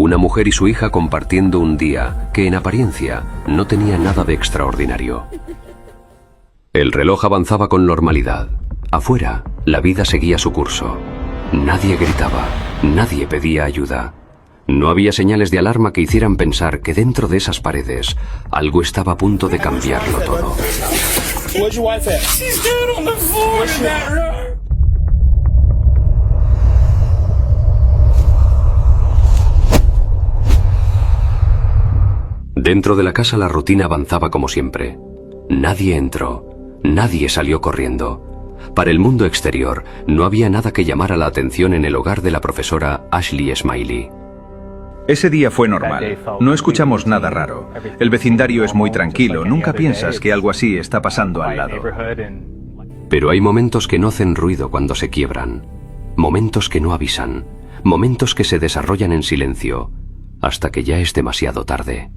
Una mujer y su hija compartiendo un día que en apariencia no tenía nada de extraordinario. El reloj avanzaba con normalidad. Afuera, la vida seguía su curso. Nadie gritaba, nadie pedía ayuda. No había señales de alarma que hicieran pensar que dentro de esas paredes algo estaba a punto de cambiarlo todo. Dentro de la casa la rutina avanzaba como siempre. Nadie entró, nadie salió corriendo. Para el mundo exterior, no había nada que llamara la atención en el hogar de la profesora Ashley Smiley. Ese día fue normal. No escuchamos nada raro. El vecindario es muy tranquilo. Nunca piensas que algo así está pasando al lado. Pero hay momentos que no hacen ruido cuando se quiebran. Momentos que no avisan. Momentos que se desarrollan en silencio, hasta que ya es demasiado tarde.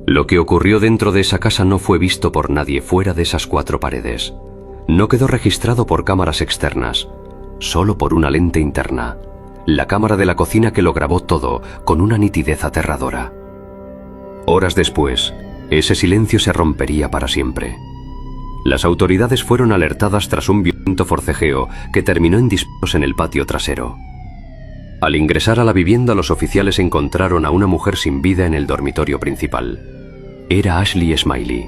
Lo que ocurrió dentro de esa casa no fue visto por nadie fuera de esas 4 paredes. No quedó registrado por cámaras externas, solo por una lente interna. La cámara de la cocina que lo grabó todo con una nitidez aterradora. Horas después, ese silencio se rompería para siempre. Las autoridades fueron alertadas tras un violento forcejeo que terminó en disparos en el patio trasero. Al ingresar a la vivienda, los oficiales encontraron a una mujer sin vida en el dormitorio principal. Era Ashley Smiley.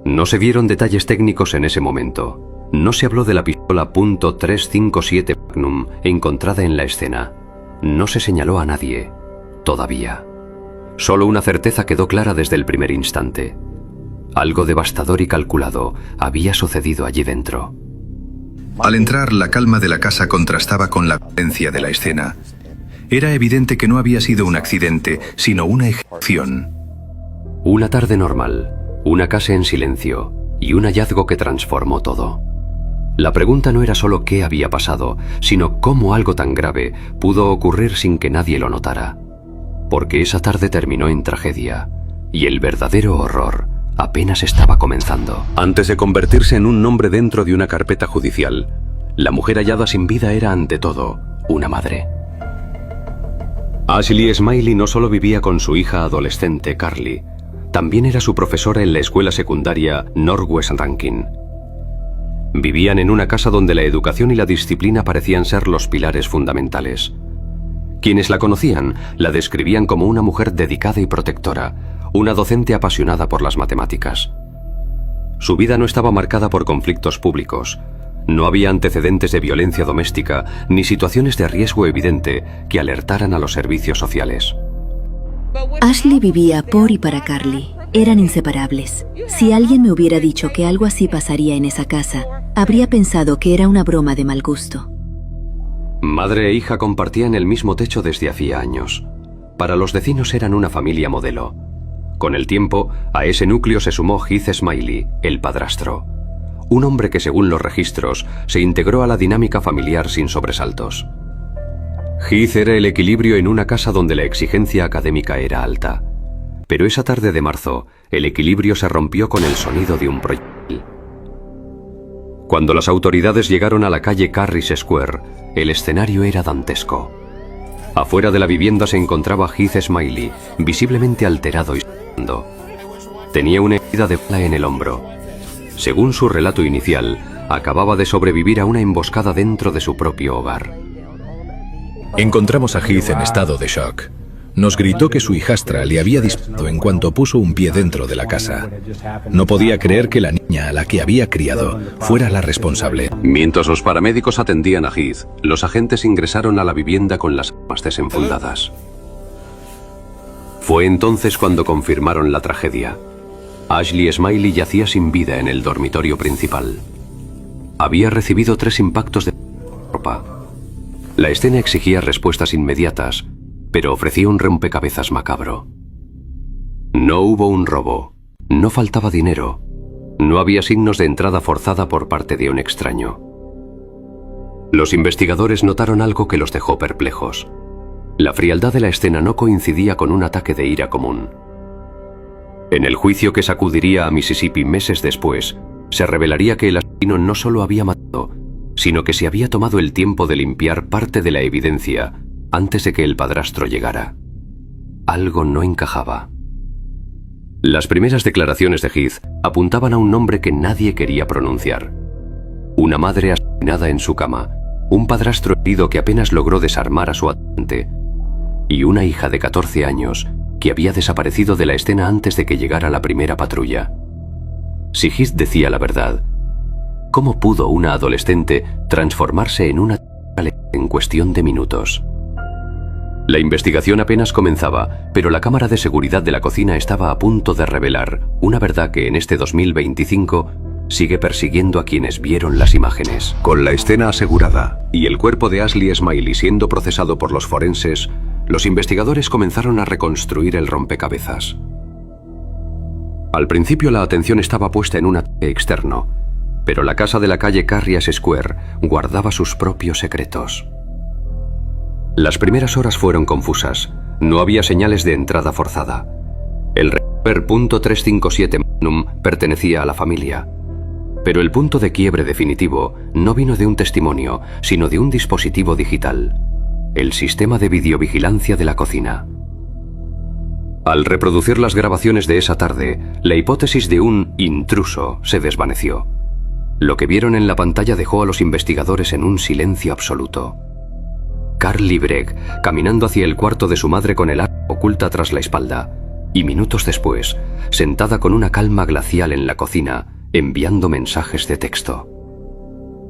No se vieron detalles técnicos en ese momento. No se habló de la pistola .357 Magnum encontrada en la escena. No se señaló a nadie, todavía. Solo una certeza quedó clara desde el primer instante. Algo devastador y calculado había sucedido allí dentro. Al entrar, la calma de la casa contrastaba con la violencia de la escena. Era evidente que no había sido un accidente, sino una ejecución. Una tarde normal, una casa en silencio y un hallazgo que transformó todo. La pregunta no era solo qué había pasado, sino cómo algo tan grave pudo ocurrir sin que nadie lo notara. Porque esa tarde terminó en tragedia, y el verdadero horror apenas estaba comenzando. Antes de convertirse en un nombre dentro de una carpeta judicial, la mujer hallada sin vida era ante todo una madre. Ashley Smiley no solo vivía con su hija adolescente, Carly, también era su profesora en la escuela secundaria Northwest Rankin. Vivían en una casa donde la educación y la disciplina parecían ser los pilares fundamentales. Quienes la conocían la describían como una mujer dedicada y protectora, una docente apasionada por las matemáticas. Su vida no estaba marcada por conflictos públicos. No había antecedentes de violencia doméstica ni situaciones de riesgo evidente que alertaran a los servicios sociales. Ashley vivía por y para Carly. Eran inseparables. Si alguien me hubiera dicho que algo así pasaría en esa casa, habría pensado que era una broma de mal gusto. Madre e hija compartían el mismo techo desde hacía años. Para los vecinos eran una familia modelo. Con el tiempo, a ese núcleo se sumó Heath Smiley, el padrastro. Un hombre que, según los registros, se integró a la dinámica familiar sin sobresaltos. Heath era el equilibrio en una casa donde la exigencia académica era alta. Pero esa tarde de marzo, el equilibrio se rompió con el sonido de un proyectil. Cuando las autoridades llegaron a la calle Carris Square, el escenario era dantesco. Afuera de la vivienda se encontraba Heath Smiley, visiblemente alterado y sudando. Tenía una herida de bala en el hombro. Según su relato inicial, acababa de sobrevivir a una emboscada dentro de su propio hogar. Encontramos a Heath en estado de shock. Nos gritó que su hijastra le había disparado en cuanto puso un pie dentro de la casa. No podía creer que la niña a la que había criado fuera la responsable. Mientras los paramédicos atendían a Heath, los agentes ingresaron a la vivienda con las armas desenfundadas. Fue entonces cuando confirmaron la tragedia. Ashley Smiley yacía sin vida en el dormitorio principal. Había recibido 3 impactos de ropa. La escena exigía respuestas inmediatas, pero ofrecía un rompecabezas macabro. No hubo un robo, no faltaba dinero, no había signos de entrada forzada por parte de un extraño. Los investigadores notaron algo que los dejó perplejos. La frialdad de la escena no coincidía con un ataque de ira común. En el juicio que sacudiría a Mississippi meses después, se revelaría que el asesino no solo había matado, sino que se había tomado el tiempo de limpiar parte de la evidencia antes de que el padrastro llegara. Algo no encajaba. Las primeras declaraciones de Heath apuntaban a un nombre que nadie quería pronunciar. Una madre asesinada en su cama, un padrastro herido que apenas logró desarmar a su atacante, y una hija de 14 años que había desaparecido de la escena antes de que llegara la primera patrulla. Si Heath decía la verdad, ¿cómo pudo una adolescente transformarse en una en cuestión de minutos? La investigación apenas comenzaba, pero la cámara de seguridad de la cocina estaba a punto de revelar una verdad que en este 2025 sigue persiguiendo a quienes vieron las imágenes. Con la escena asegurada y el cuerpo de Ashley Smiley siendo procesado por los forenses, los investigadores comenzaron a reconstruir el rompecabezas. Al principio la atención estaba puesta en un ataque externo, pero la casa de la calle Carrias Square guardaba sus propios secretos. Las primeras horas fueron confusas. No había señales de entrada forzada. El revólver .357 Magnum pertenecía a la familia. Pero el punto de quiebre definitivo no vino de un testimonio, sino de un dispositivo digital: el sistema de videovigilancia de la cocina. Al reproducir las grabaciones de esa tarde, la hipótesis de un intruso se desvaneció. Lo que vieron en la pantalla dejó a los investigadores en un silencio absoluto. Carly Bragg caminando hacia el cuarto de su madre con el arma oculta tras la espalda, y minutos después, sentada con una calma glacial en la cocina, enviando mensajes de texto.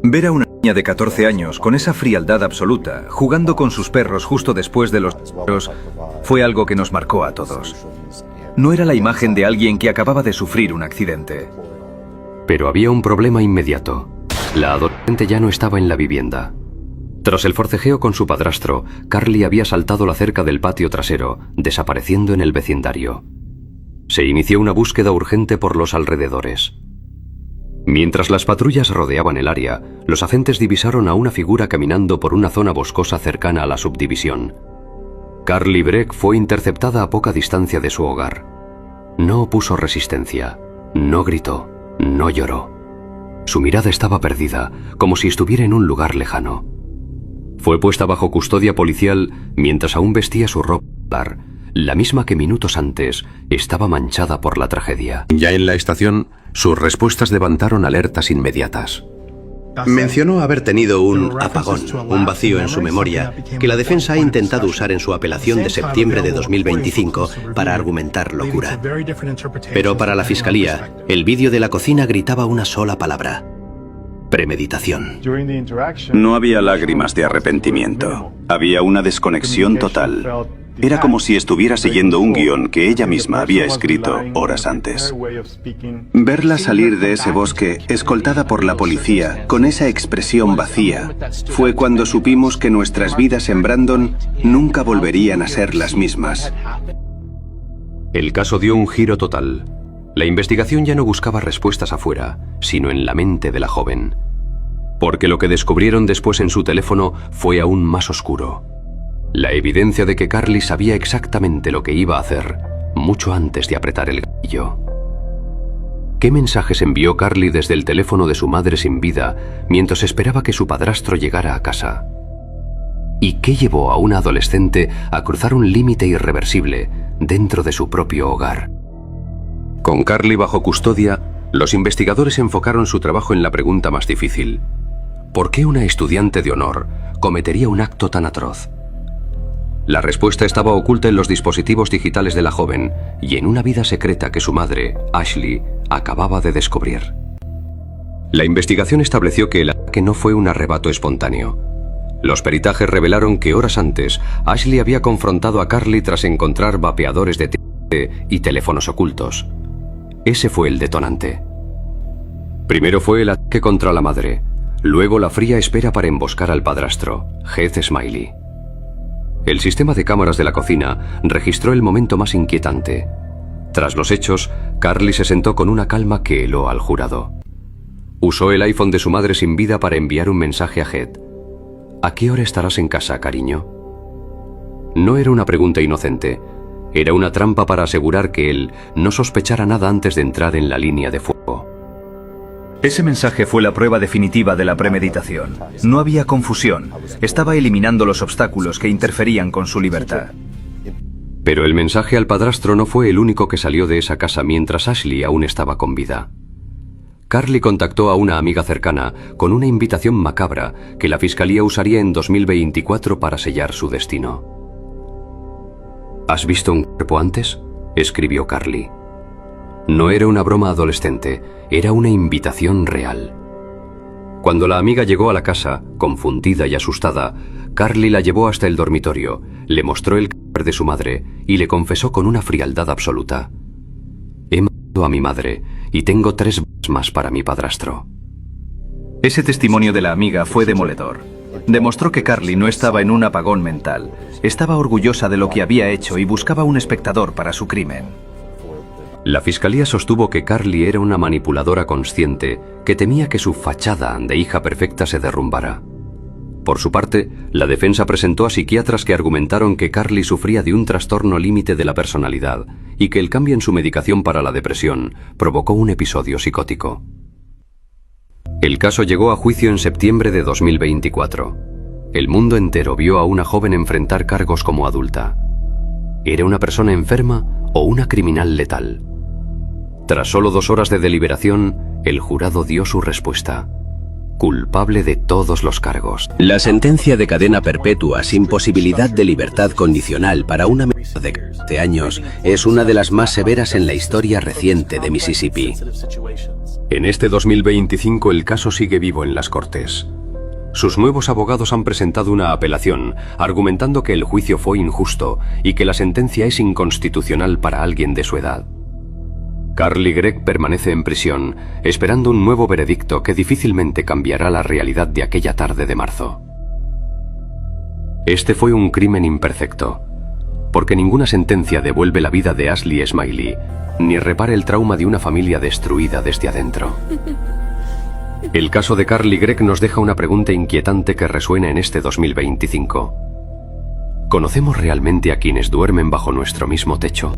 Ver a una niña de 14 años con esa frialdad absoluta, jugando con sus perros justo después de los disparos, fue algo que nos marcó a todos. No era la imagen de alguien que acababa de sufrir un accidente. Pero había un problema inmediato. La adolescente ya no estaba en la vivienda. Tras el forcejeo con su padrastro, Carly había saltado la cerca del patio trasero, desapareciendo en el vecindario. Se inició una búsqueda urgente por los alrededores. Mientras las patrullas rodeaban el área, los agentes divisaron a una figura caminando por una zona boscosa cercana a la subdivisión. Carly Bragg fue interceptada a poca distancia de su hogar. No opuso resistencia, no gritó, no lloró. Su mirada estaba perdida, como si estuviera en un lugar lejano. Fue puesta bajo custodia policial mientras aún vestía su ropa escolar, la misma que minutos antes estaba manchada por la tragedia. Ya en la estación, sus respuestas levantaron alertas inmediatas. Mencionó haber tenido un apagón, un vacío en su memoria, que la defensa ha intentado usar en su apelación de septiembre de 2025 para argumentar locura. Pero para la fiscalía, el vídeo de la cocina gritaba una sola palabra: premeditación. No había lágrimas de arrepentimiento. Había una desconexión total. Era como si estuviera siguiendo un guión que ella misma había escrito horas antes. Verla salir de ese bosque, escoltada por la policía, con esa expresión vacía, fue cuando supimos que nuestras vidas en Brandon nunca volverían a ser las mismas. El caso dio un giro total. La investigación ya no buscaba respuestas afuera, sino en la mente de la joven. Porque lo que descubrieron después en su teléfono fue aún más oscuro. La evidencia de que Carly sabía exactamente lo que iba a hacer, mucho antes de apretar el gatillo. ¿Qué mensajes envió Carly desde el teléfono de su madre sin vida mientras esperaba que su padrastro llegara a casa? ¿Y qué llevó a una adolescente a cruzar un límite irreversible dentro de su propio hogar? Con Carly bajo custodia, los investigadores enfocaron su trabajo en la pregunta más difícil: ¿por qué una estudiante de honor cometería un acto tan atroz? La respuesta estaba oculta en los dispositivos digitales de la joven y en una vida secreta que su madre, Ashley, acababa de descubrir. La investigación estableció que el ataque no fue un arrebato espontáneo. Los peritajes revelaron que horas antes, Ashley había confrontado a Carly tras encontrar vapeadores de TNT y teléfonos ocultos. Ese fue el detonante. Primero fue el ataque contra la madre, luego la fría espera para emboscar al padrastro, Heath Smiley. El sistema de cámaras de la cocina registró el momento más inquietante. Tras los hechos, Carly se sentó con una calma que heló al jurado. Usó el iPhone de su madre sin vida para enviar un mensaje a Heath. ¿A qué hora estarás en casa, cariño? No era una pregunta inocente. Era una trampa para asegurar que él no sospechara nada antes de entrar en la línea de fuego. Ese mensaje fue la prueba definitiva de la premeditación. No había confusión. Estaba eliminando los obstáculos que interferían con su libertad. Pero el mensaje al padrastro no fue el único que salió de esa casa mientras Ashley aún estaba con vida. Carly contactó a una amiga cercana con una invitación macabra que la fiscalía usaría en 2024 para sellar su destino. ¿Has visto un cuerpo antes?, escribió Carly. No era una broma adolescente, era una invitación real. Cuando la amiga llegó a la casa, confundida y asustada, Carly la llevó hasta el dormitorio, le mostró el cadáver de su madre y le confesó con una frialdad absoluta: he matado a mi madre y tengo 3 balas más para mi padrastro. Ese testimonio de la amiga fue demoledor. Demostró que Carly no estaba en un apagón mental. Estaba orgullosa de lo que había hecho y buscaba un espectador para su crimen. La fiscalía sostuvo que Carly era una manipuladora consciente que temía que su fachada de hija perfecta se derrumbara. Por su parte, la defensa presentó a psiquiatras que argumentaron que Carly sufría de un trastorno límite de la personalidad y que el cambio en su medicación para la depresión provocó un episodio psicótico. El caso llegó a juicio en septiembre de 2024. El mundo entero vio a una joven enfrentar cargos como adulta. ¿Era una persona enferma o una criminal letal? Tras solo 2 horas de deliberación, el jurado dio su respuesta: culpable de todos los cargos. La sentencia de cadena perpetua sin posibilidad de libertad condicional para una menor de 14 años es una de las más severas en la historia reciente de Mississippi. En este 2025 el caso sigue vivo en las Cortes. Sus nuevos abogados han presentado una apelación, argumentando que el juicio fue injusto y que la sentencia es inconstitucional para alguien de su edad. Carly Gregg permanece en prisión, esperando un nuevo veredicto que difícilmente cambiará la realidad de aquella tarde de marzo. Este fue un crimen imperfecto, porque ninguna sentencia devuelve la vida de Ashley Smiley, ni repara el trauma de una familia destruida desde adentro. El caso de Carly Gregg nos deja una pregunta inquietante que resuena en este 2025. ¿Conocemos realmente a quienes duermen bajo nuestro mismo techo?